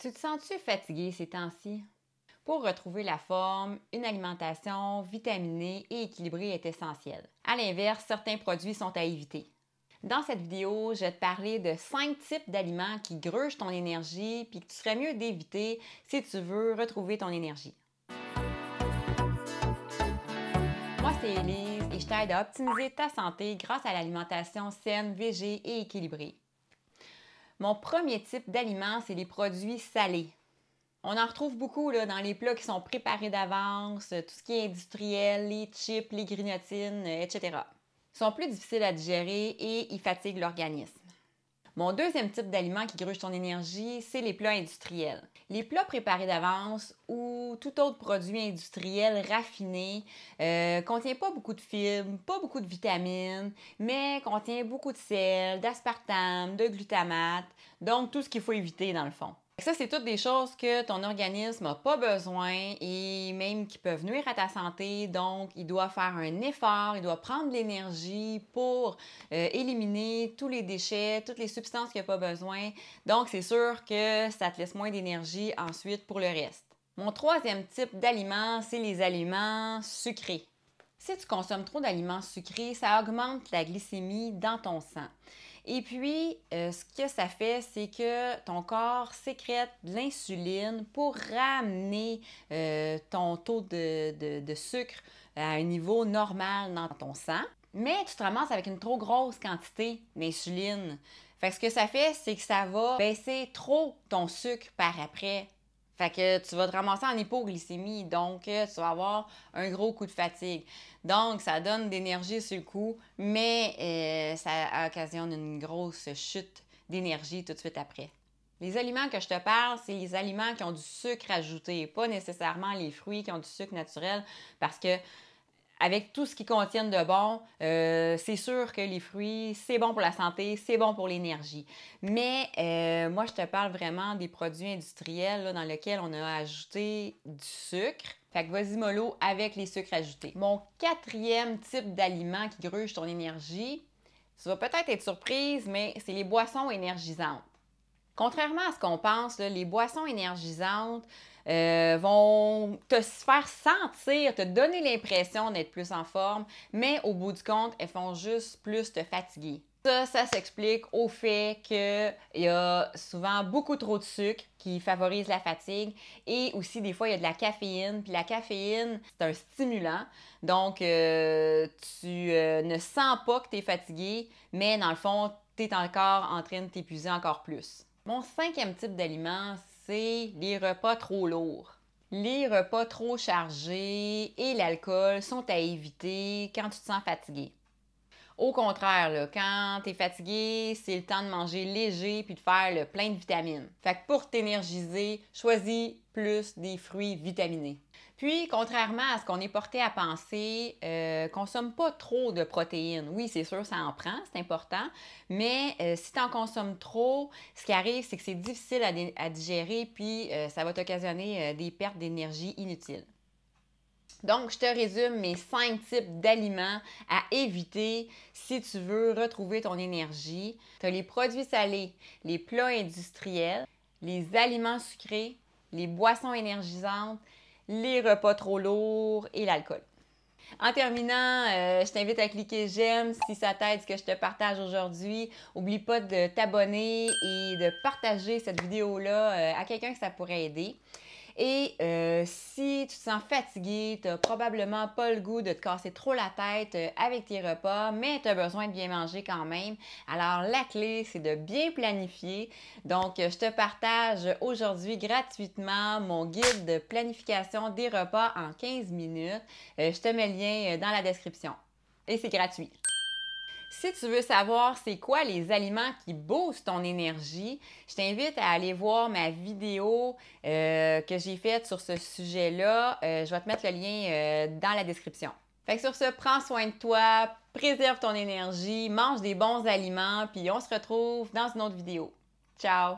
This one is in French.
Tu te sens-tu fatigué ces temps-ci? Pour retrouver la forme, une alimentation vitaminée et équilibrée est essentielle. À l'inverse, certains produits sont à éviter. Dans cette vidéo, je vais te parler de 5 types d'aliments qui grugent ton énergie puis que tu serais mieux d'éviter si tu veux retrouver ton énergie. Moi, c'est Elise et je t'aide à optimiser ta santé grâce à l'alimentation saine, végé et équilibrée. Mon premier type d'aliments, c'est les produits salés. On en retrouve beaucoup là, dans les plats qui sont préparés d'avance, tout ce qui est industriel, les chips, les grignotines, etc. Ils sont plus difficiles à digérer et ils fatiguent l'organisme. Mon deuxième type d'aliment qui gruge ton énergie, c'est les plats industriels. Les plats préparés d'avance ou tout autre produit industriel raffiné contient pas beaucoup de fibres, pas beaucoup de vitamines, mais contient beaucoup de sel, d'aspartame, de glutamate, donc tout ce qu'il faut éviter dans le fond. Ça, c'est toutes des choses que ton organisme n'a pas besoin et même qui peuvent nuire à ta santé. Donc, il doit faire un effort, il doit prendre de l'énergie pour éliminer tous les déchets, toutes les substances qu'il n'a pas besoin. Donc, c'est sûr que ça te laisse moins d'énergie ensuite pour le reste. Mon troisième type d'aliments, c'est les aliments sucrés. Si tu consommes trop d'aliments sucrés, ça augmente la glycémie dans ton sang. Et puis, ce que ça fait, c'est que ton corps sécrète de l'insuline pour ramener ton taux de sucre à un niveau normal dans ton sang. Mais tu te ramasses avec une trop grosse quantité d'insuline. Fait que ce que ça fait, c'est que ça va baisser trop ton sucre par après. Fait que tu vas te ramasser en hypoglycémie, donc tu vas avoir un gros coup de fatigue. Donc, ça donne de l'énergie sur le coup, mais ça occasionne une grosse chute d'énergie tout de suite après. Les aliments que je te parle, c'est les aliments qui ont du sucre ajouté, pas nécessairement les fruits qui ont du sucre naturel, parce que avec tout ce qu'ils contiennent de bon, c'est sûr que les fruits, c'est bon pour la santé, c'est bon pour l'énergie. Mais moi, je te parle vraiment des produits industriels là, dans lesquels on a ajouté du sucre. Fait que vas-y mollo avec les sucres ajoutés. Mon quatrième type d'aliment qui gruge ton énergie, tu vas peut-être être surprise, mais c'est les boissons énergisantes. Contrairement à ce qu'on pense, là, les boissons énergisantes vont te faire sentir, te donner l'impression d'être plus en forme, mais au bout du compte, elles font juste plus te fatiguer. Ça s'explique au fait qu'il y a souvent beaucoup trop de sucre qui favorise la fatigue et aussi des fois il y a de la caféine. Puis la caféine, c'est un stimulant, donc tu ne sens pas que tu es fatigué, mais dans le fond, tu es encore en train de t'épuiser encore plus. Mon cinquième type d'aliment, c'est les repas trop lourds. Les repas trop chargés et l'alcool sont à éviter quand tu te sens fatigué. Au contraire, là, quand tu es fatigué, c'est le temps de manger léger puis de faire le plein de vitamines. Fait que pour t'énergiser, choisis plus des fruits vitaminés. Puis, contrairement à ce qu'on est porté à penser, consomme pas trop de protéines. Oui, c'est sûr, ça en prend, c'est important, mais si tu en consommes trop, ce qui arrive, c'est que c'est difficile à digérer, puis ça va t'occasionner des pertes d'énergie inutiles. Donc, je te résume mes 5 types d'aliments à éviter si tu veux retrouver ton énergie. Tu as les produits salés, les plats industriels, les aliments sucrés, les boissons énergisantes, les repas trop lourds et l'alcool. En terminant, je t'invite à cliquer j'aime si ça t'aide ce que je te partage aujourd'hui. N'oublie pas de t'abonner et de partager cette vidéo-là à quelqu'un que ça pourrait aider. Et si tu te sens fatigué, tu n'as probablement pas le goût de te casser trop la tête avec tes repas, mais tu as besoin de bien manger quand même. Alors, la clé, c'est de bien planifier. Donc, je te partage aujourd'hui gratuitement mon guide de planification des repas en 15 minutes. Je te mets le lien dans la description. Et c'est gratuit. Si tu veux savoir c'est quoi les aliments qui boostent ton énergie, je t'invite à aller voir ma vidéo que j'ai faite sur ce sujet-là. Je vais te mettre le lien dans la description. Fait que sur ce, prends soin de toi, préserve ton énergie, mange des bons aliments, puis on se retrouve dans une autre vidéo. Ciao!